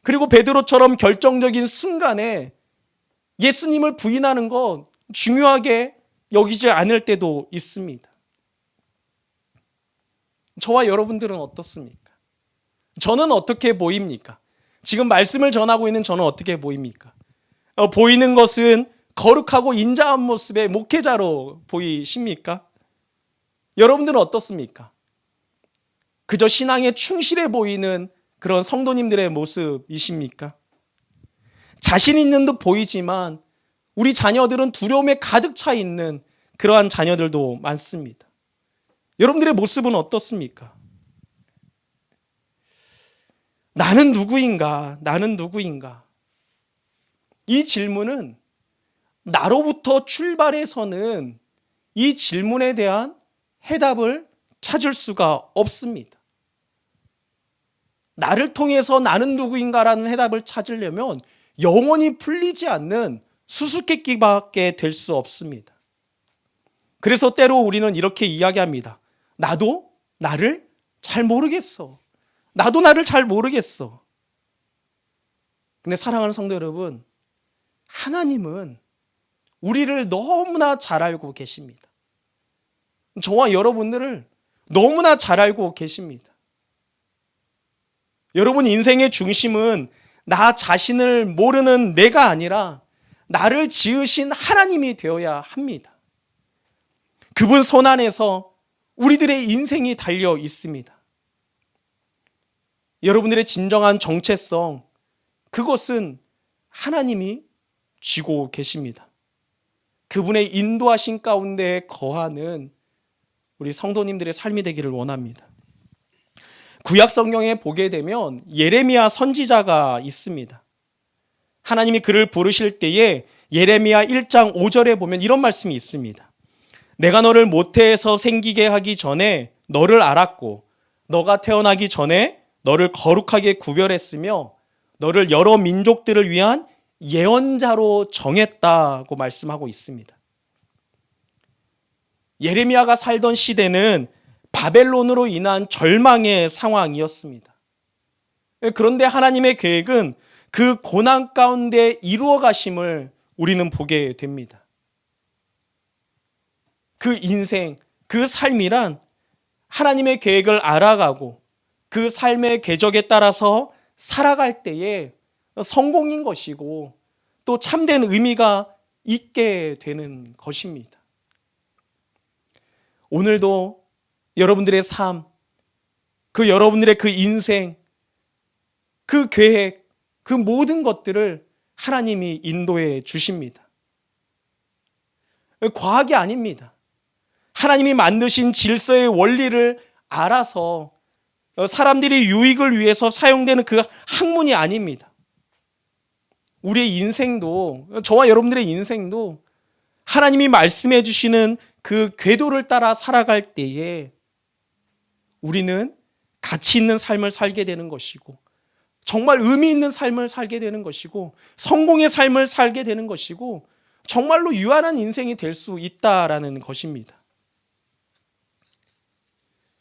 그리고 베드로처럼 결정적인 순간에 예수님을 부인하는 건 중요하게 여기지 않을 때도 있습니다. 저와 여러분들은 어떻습니까? 저는 어떻게 보입니까? 지금 말씀을 전하고 있는 저는 어떻게 보입니까? 보이는 것은 거룩하고 인자한 모습의 목회자로 보이십니까? 여러분들은 어떻습니까? 그저 신앙에 충실해 보이는 그런 성도님들의 모습이십니까? 자신 있는 듯 보이지만 우리 자녀들은 두려움에 가득 차 있는 그러한 자녀들도 많습니다. 여러분들의 모습은 어떻습니까? 나는 누구인가? 나는 누구인가? 이 질문은 나로부터 출발해서는 이 질문에 대한 해답을 찾을 수가 없습니다. 나를 통해서 나는 누구인가라는 해답을 찾으려면 영원히 풀리지 않는 수수께끼밖에 될 수 없습니다. 그래서 때로 우리는 이렇게 이야기합니다. 나도 나를 잘 모르겠어. 나도 나를 잘 모르겠어. 근데 사랑하는 성도 여러분, 하나님은 우리를 너무나 잘 알고 계십니다. 저와 여러분들을 너무나 잘 알고 계십니다. 여러분 인생의 중심은 나 자신을 모르는 내가 아니라 나를 지으신 하나님이 되어야 합니다. 그분 손 안에서 우리들의 인생이 달려 있습니다. 여러분들의 진정한 정체성, 그것은 하나님이 쥐고 계십니다. 그분의 인도하신 가운데 거하는 우리 성도님들의 삶이 되기를 원합니다. 구약 성경에 보게 되면 예레미야 선지자가 있습니다. 하나님이 그를 부르실 때에 예레미야 1장 5절에 보면 이런 말씀이 있습니다. 내가 너를 모태에서 생기게 하기 전에 너를 알았고 너가 태어나기 전에 너를 거룩하게 구별했으며 너를 여러 민족들을 위한 예언자로 정했다고 말씀하고 있습니다. 예레미야가 살던 시대는 바벨론으로 인한 절망의 상황이었습니다. 그런데 하나님의 계획은 그 고난 가운데 이루어 가심을 우리는 보게 됩니다. 그 인생, 그 삶이란 하나님의 계획을 알아가고 그 삶의 궤적에 따라서 살아갈 때에 성공인 것이고 또 참된 의미가 있게 되는 것입니다. 오늘도 여러분들의 삶, 그 여러분들의 그 인생, 그 계획, 그 모든 것들을 하나님이 인도해 주십니다. 과학이 아닙니다. 하나님이 만드신 질서의 원리를 알아서 사람들이 유익을 위해서 사용되는 그 학문이 아닙니다. 우리의 인생도, 저와 여러분들의 인생도 하나님이 말씀해 주시는 그 궤도를 따라 살아갈 때에 우리는 가치 있는 삶을 살게 되는 것이고 정말 의미 있는 삶을 살게 되는 것이고 성공의 삶을 살게 되는 것이고 정말로 유한한 인생이 될 수 있다라는 것입니다.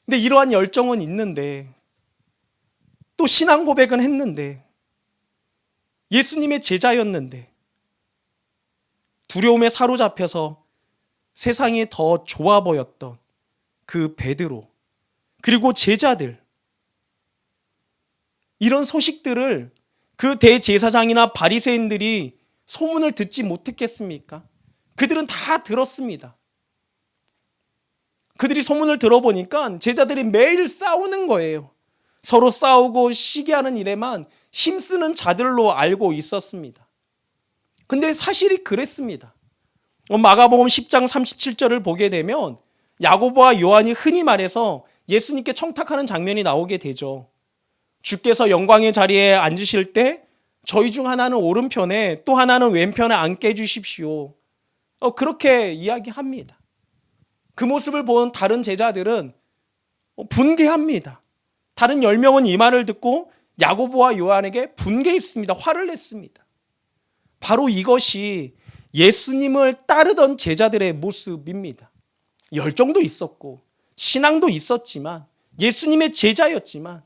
근데 이러한 열정은 있는데 또 신앙 고백은 했는데 예수님의 제자였는데 두려움에 사로잡혀서 세상이 더 좋아 보였던 그 베드로 그리고 제자들, 이런 소식들을 그 대제사장이나 바리새인들이 소문을 듣지 못했겠습니까? 그들은 다 들었습니다. 그들이 소문을 들어보니까 제자들이 매일 싸우는 거예요. 서로 싸우고 시기하는 일에만 힘쓰는 자들로 알고 있었습니다. 근데 사실이 그랬습니다. 마가복음 10장 37절을 보게 되면 야고보와 요한이 흔히 말해서 예수님께 청탁하는 장면이 나오게 되죠. 주께서 영광의 자리에 앉으실 때 저희 중 하나는 오른편에 또 하나는 왼편에 앉게 해주십시오. 그렇게 이야기합니다. 그 모습을 본 다른 제자들은 분개합니다. 다른 10명은 이 말을 듣고 야고보와 요한에게 분개했습니다. 화를 냈습니다. 바로 이것이 예수님을 따르던 제자들의 모습입니다. 열정도 있었고 신앙도 있었지만 예수님의 제자였지만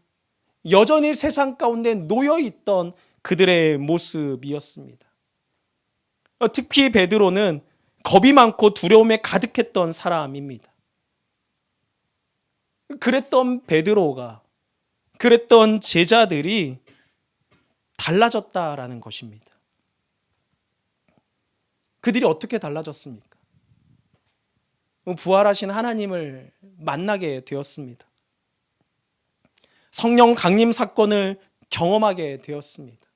여전히 세상 가운데 놓여있던 그들의 모습이었습니다. 특히 베드로는 겁이 많고 두려움에 가득했던 사람입니다. 그랬던 베드로가, 그랬던 제자들이 달라졌다라는 것입니다. 그들이 어떻게 달라졌습니까? 부활하신 하나님을 만나게 되었습니다. 성령 강림 사건을 경험하게 되었습니다.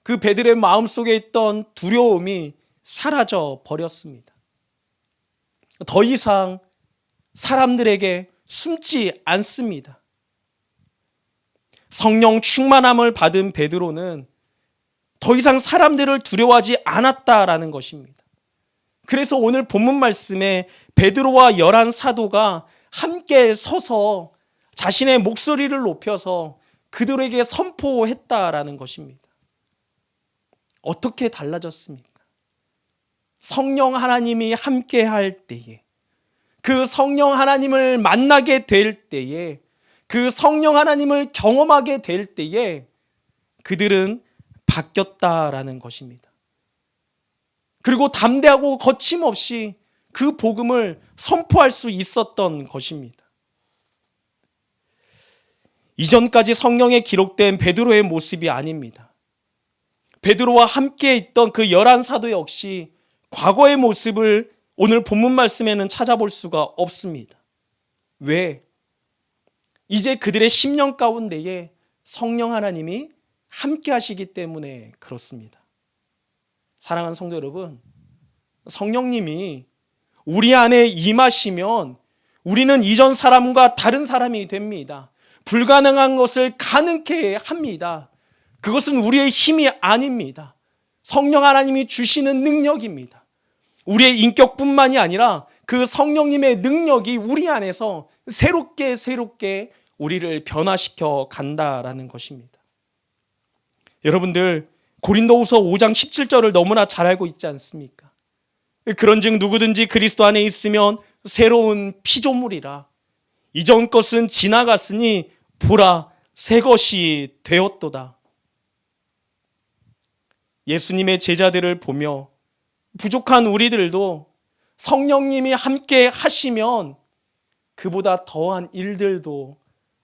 그 베드로의 마음속에 있던 두려움이 사라져 버렸습니다. 더 이상 사람들에게 숨지 않습니다. 성령 충만함을 받은 베드로는 더 이상 사람들을 두려워하지 않았다라는 것입니다. 그래서 오늘 본문 말씀에 베드로와 11 사도가 함께 서서 자신의 목소리를 높여서 그들에게 선포했다라는 것입니다. 어떻게 달라졌습니까? 성령 하나님이 함께 할 때에, 그 성령 하나님을 만나게 될 때에, 그 성령 하나님을 경험하게 될 때에 그들은 바뀌었다라는 것입니다. 그리고 담대하고 거침없이 그 복음을 선포할 수 있었던 것입니다. 이전까지 성경에 기록된 베드로의 모습이 아닙니다. 베드로와 함께 있던 그 11 사도 역시 과거의 모습을 오늘 본문 말씀에는 찾아볼 수가 없습니다. 왜? 이제 그들의 심령 가운데에 성령 하나님이 함께 하시기 때문에 그렇습니다. 사랑하는 성도 여러분, 성령님이 우리 안에 임하시면 우리는 이전 사람과 다른 사람이 됩니다. 불가능한 것을 가능케 합니다. 그것은 우리의 힘이 아닙니다. 성령 하나님이 주시는 능력입니다. 우리의 인격뿐만이 아니라 그 성령님의 능력이 우리 안에서 새롭게 우리를 변화시켜 간다라는 것입니다. 여러분들 고린도후서 5장 17절을 너무나 잘 알고 있지 않습니까? 그런즉 누구든지 그리스도 안에 있으면 새로운 피조물이라. 이전 것은 지나갔으니 보라 새 것이 되었도다. 예수님의 제자들을 보며 부족한 우리들도 성령님이 함께 하시면 그보다 더한 일들도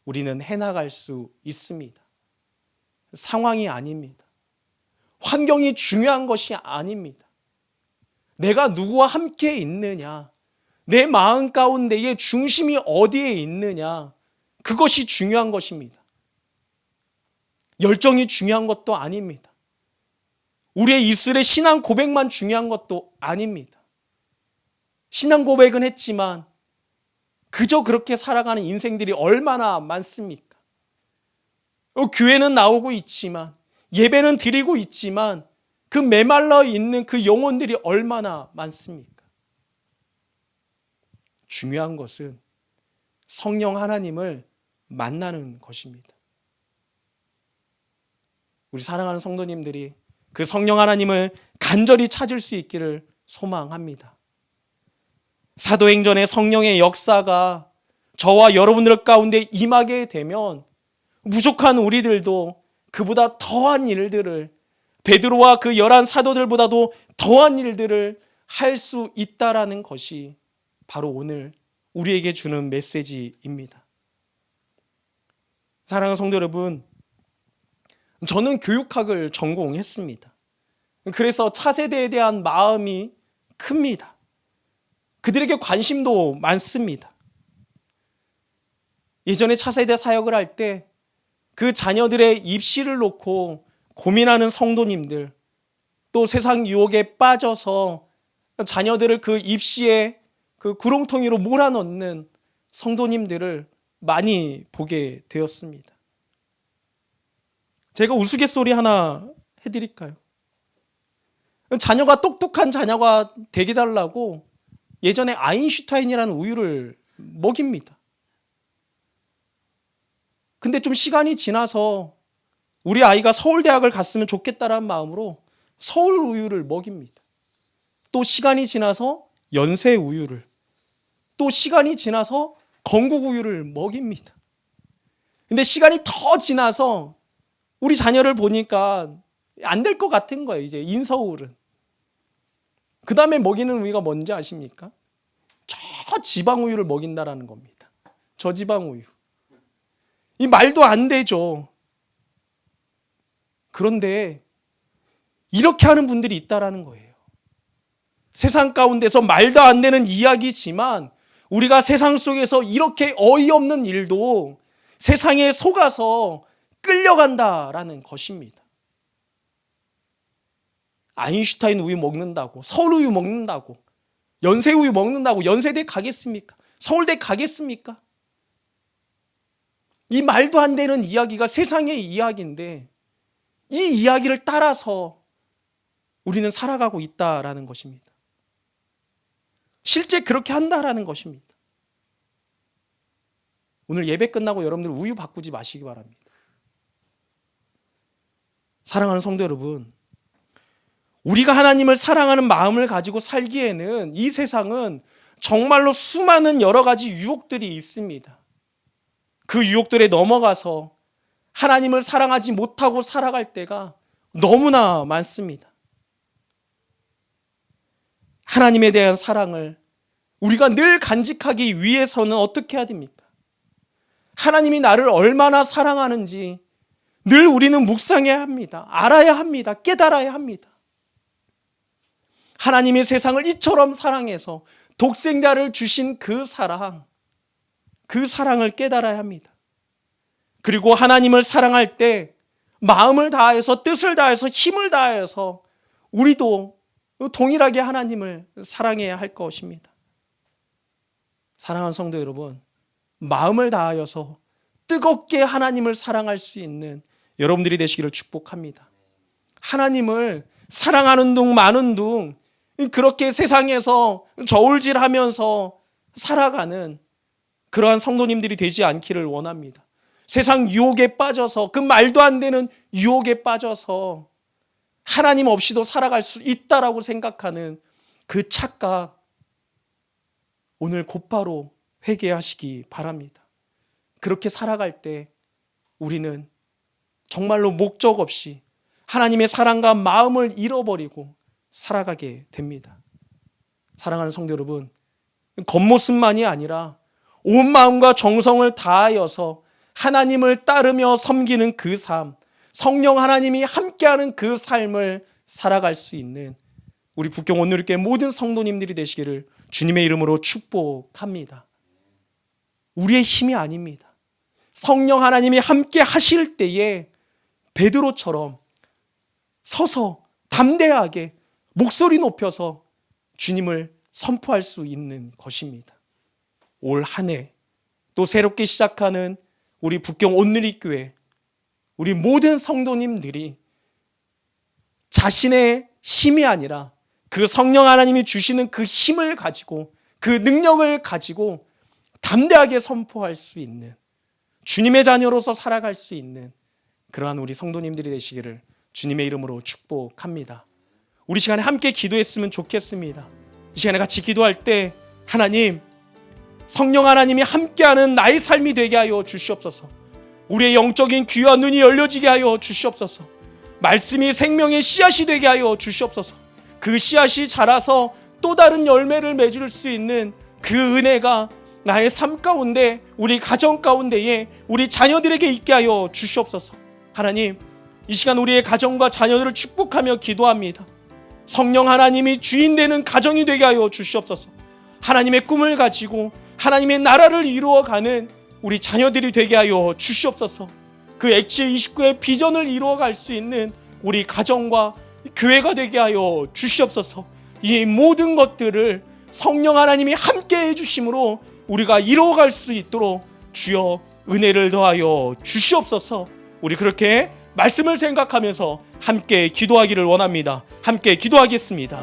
우리는 해나갈 수 있습니다. 상황이 아닙니다. 환경이 중요한 것이 아닙니다. 내가 누구와 함께 있느냐, 내 마음 가운데의 중심이 어디에 있느냐, 그것이 중요한 것입니다. 열정이 중요한 것도 아닙니다. 우리의 입술의 신앙 고백만 중요한 것도 아닙니다. 신앙 고백은 했지만 그저 그렇게 살아가는 인생들이 얼마나 많습니까? 교회는 나오고 있지만, 예배는 드리고 있지만 그 메말라 있는 그 영혼들이 얼마나 많습니까? 중요한 것은 성령 하나님을 만나는 것입니다. 우리 사랑하는 성도님들이 그 성령 하나님을 간절히 찾을 수 있기를 소망합니다. 사도행전의 성령의 역사가 저와 여러분들 가운데 임하게 되면 부족한 우리들도 그보다 더한 일들을, 베드로와 그 11 사도들보다도 더한 일들을 할 수 있다라는 것이 바로 오늘 우리에게 주는 메시지입니다. 사랑하는 성도 여러분, 저는 교육학을 전공했습니다. 그래서 차세대에 대한 마음이 큽니다. 그들에게 관심도 많습니다. 예전에 차세대 사역을 할 때 그 자녀들의 입시를 놓고 고민하는 성도님들, 또 세상 유혹에 빠져서 자녀들을 그 입시에 그 구렁텅이로 몰아넣는 성도님들을 많이 보게 되었습니다. 제가 우스갯소리 하나 해드릴까요? 자녀가 똑똑한 자녀가 되게 달라고 예전에 아인슈타인이라는 우유를 먹입니다. 근데 좀 시간이 지나서 우리 아이가 서울대학을 갔으면 좋겠다라는 마음으로 서울 우유를 먹입니다. 또 시간이 지나서 연세 우유를, 또 시간이 지나서 건국 우유를 먹입니다. 근데 시간이 더 지나서 우리 자녀를 보니까 안 될 것 같은 거예요. 이제 인서울은. 그 다음에 먹이는 우유가 뭔지 아십니까? 저지방 우유를 먹인다라는 겁니다. 저지방 우유. 이 말도 안 되죠. 그런데 이렇게 하는 분들이 있다라는 거예요. 세상 가운데서 말도 안 되는 이야기지만 우리가 세상 속에서 이렇게 어이없는 일도 세상에 속아서 끌려간다라는 것입니다. 아인슈타인 우유 먹는다고, 서울 우유 먹는다고, 연세 우유 먹는다고 연세대 가겠습니까? 서울대 가겠습니까? 이 말도 안 되는 이야기가 세상의 이야기인데 이 이야기를 따라서 우리는 살아가고 있다라는 것입니다. 실제 그렇게 한다라는 것입니다. 오늘 예배 끝나고 여러분들 우유 바꾸지 마시기 바랍니다. 사랑하는 성도 여러분, 우리가 하나님을 사랑하는 마음을 가지고 살기에는 이 세상은 정말로 수많은 여러 가지 유혹들이 있습니다. 그 유혹들에 넘어가서 하나님을 사랑하지 못하고 살아갈 때가 너무나 많습니다. 하나님에 대한 사랑을 우리가 늘 간직하기 위해서는 어떻게 해야 됩니까? 하나님이 나를 얼마나 사랑하는지 늘 우리는 묵상해야 합니다. 알아야 합니다. 깨달아야 합니다. 하나님의 세상을 이처럼 사랑해서 독생자를 주신 그 사랑을 깨달아야 합니다. 그리고 하나님을 사랑할 때 마음을 다해서, 뜻을 다해서, 힘을 다해서 우리도 동일하게 하나님을 사랑해야 할 것입니다. 사랑하는 성도 여러분, 마음을 다하여서, 뜨겁게 하나님을 사랑할 수 있는 여러분들이 되시기를 축복합니다. 하나님을 사랑하는 둥 마는 둥 그렇게 세상에서 저울질하면서 살아가는 그러한 성도님들이 되지 않기를 원합니다. 세상 유혹에 빠져서 그 말도 안 되는 유혹에 빠져서 하나님 없이도 살아갈 수 있다라고 생각하는 그 착각 오늘 곧바로 회개하시기 바랍니다. 그렇게 살아갈 때 우리는 정말로 목적 없이 하나님의 사랑과 마음을 잃어버리고 살아가게 됩니다. 사랑하는 성도 여러분, 겉모습만이 아니라 온 마음과 정성을 다하여서 하나님을 따르며 섬기는 그 삶, 성령 하나님이 함께하는 그 삶을 살아갈 수 있는 우리 북경 온누리교회 모든 성도님들이 되시기를 주님의 이름으로 축복합니다. 우리의 힘이 아닙니다. 성령 하나님이 함께 하실 때에 베드로처럼 서서 담대하게 목소리 높여서 주님을 선포할 수 있는 것입니다. 올 한 해 또 새롭게 시작하는 우리 북경 온누리교회 우리 모든 성도님들이 자신의 힘이 아니라 그 성령 하나님이 주시는 그 힘을 가지고 그 능력을 가지고 담대하게 선포할 수 있는 주님의 자녀로서 살아갈 수 있는 그러한 우리 성도님들이 되시기를 주님의 이름으로 축복합니다. 우리 시간에 함께 기도했으면 좋겠습니다. 이 시간에 같이 기도할 때 하나님, 성령 하나님이 함께하는 나의 삶이 되게 하여 주시옵소서. 우리의 영적인 귀와 눈이 열려지게 하여 주시옵소서. 말씀이 생명의 씨앗이 되게 하여 주시옵소서. 그 씨앗이 자라서 또 다른 열매를 맺을 수 있는 그 은혜가 나의 삶 가운데, 우리 가정 가운데에 우리 자녀들에게 있게 하여 주시옵소서. 하나님, 이 시간 우리의 가정과 자녀들을 축복하며 기도합니다. 성령 하나님이 주인 되는 가정이 되게 하여 주시옵소서. 하나님의 꿈을 가지고 하나님의 나라를 이루어가는 우리 자녀들이 되게 하여 주시옵소서. 그 엑시29의 비전을 이루어갈 수 있는 우리 가정과 교회가 되게 하여 주시옵소서. 이 모든 것들을 성령 하나님이 함께 해주심으로 우리가 이루어갈 수 있도록 주여 은혜를 더하여 주시옵소서. 우리 그렇게 말씀을 생각하면서 함께 기도하기를 원합니다. 함께 기도하겠습니다.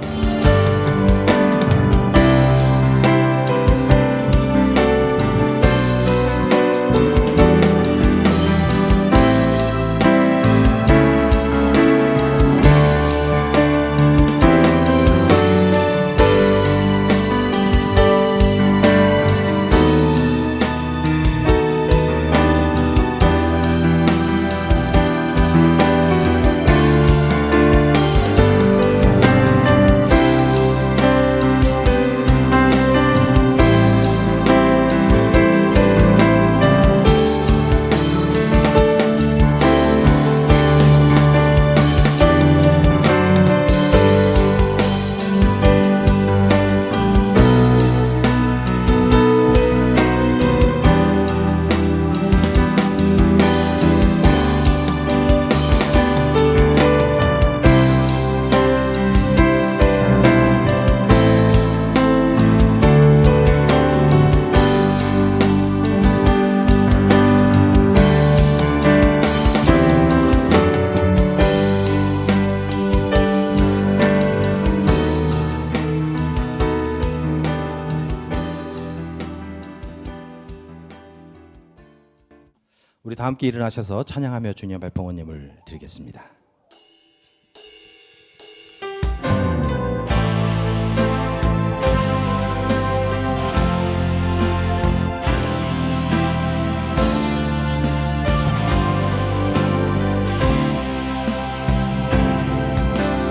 우리 다 함께 일어나셔서 찬양하며 주님 발봉원님을 드리겠습니다.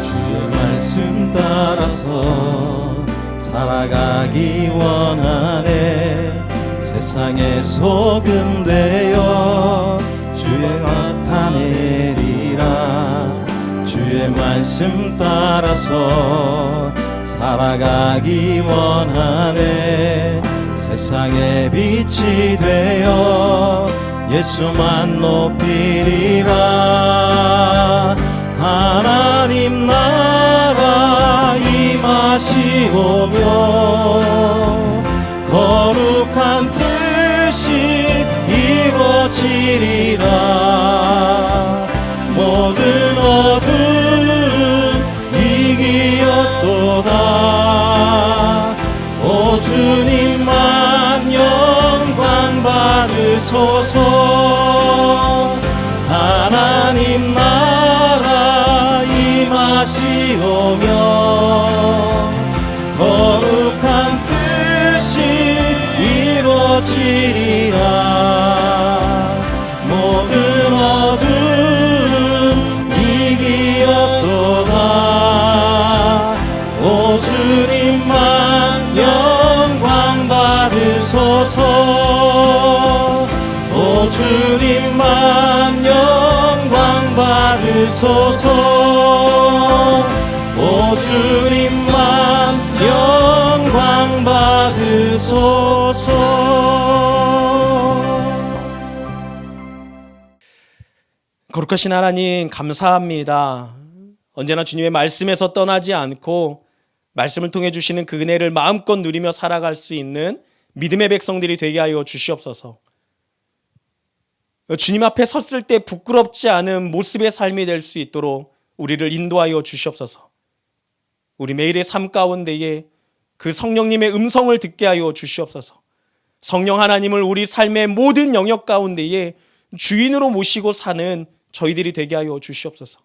주의 말씀 따라서 살아가기 원하네. 세상의 소금 되어 주의 나타내리라. 주의 말씀 따라서 살아가기 원하네. 세상의 빛이 되어 예수만 높이리라. 하나님 나라 임하시오며 거룩한 뜻이 이루어지리라. 이루어지리라. 모든 어둠 이기었도다. 오 주님만 영광 받으소서. 하나님 나라 임하시오며 거룩한 뜻이 이루어지리라. 모든 어둠 이기었도다. 오 주님만 영광 받으소서. 오 주님만 영광 받으소서. 오 주님만 영광 받으소서. 거룩하신 하나님 감사합니다. 언제나 주님의 말씀에서 떠나지 않고 말씀을 통해 주시는 그 은혜를 마음껏 누리며 살아갈 수 있는 믿음의 백성들이 되게 하여 주시옵소서. 주님 앞에 섰을 때 부끄럽지 않은 모습의 삶이 될 수 있도록 우리를 인도하여 주시옵소서. 우리 매일의 삶 가운데에 그 성령님의 음성을 듣게 하여 주시옵소서. 성령 하나님을 우리 삶의 모든 영역 가운데에 주인으로 모시고 사는 저희들이 되게 하여 주시옵소서.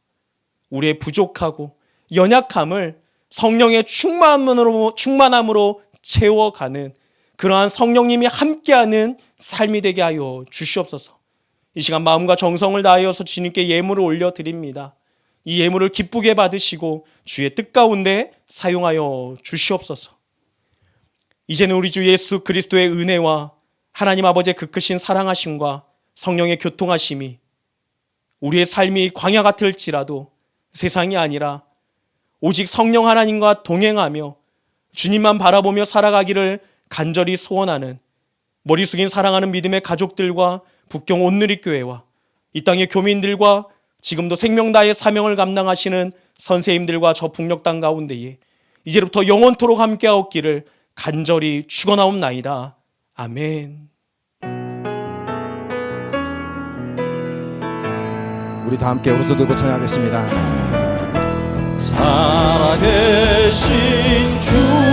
우리의 부족하고 연약함을 성령의 충만함으로 채워가는 그러한 성령님이 함께하는 삶이 되게 하여 주시옵소서. 이 시간 마음과 정성을 다하여서 주님께 예물을 올려드립니다. 이 예물을 기쁘게 받으시고 주의 뜻 가운데 사용하여 주시옵소서. 이제는 우리 주 예수 그리스도의 은혜와 하나님 아버지의 그 크신 사랑하심과 성령의 교통하심이 우리의 삶이 광야 같을지라도 세상이 아니라 오직 성령 하나님과 동행하며 주님만 바라보며 살아가기를 간절히 소원하는 머리 숙인 사랑하는 믿음의 가족들과 북경 온누리교회와 이 땅의 교민들과 지금도 생명다의 사명을 감당하시는 선생님들과 저 북녘 땅 가운데에 이제부터 영원토록 함께하옵기를 간절히 축원하옵나이다. 아멘. 우리 다 함께 호소 들고 찬양하겠습니다. 살아계신 주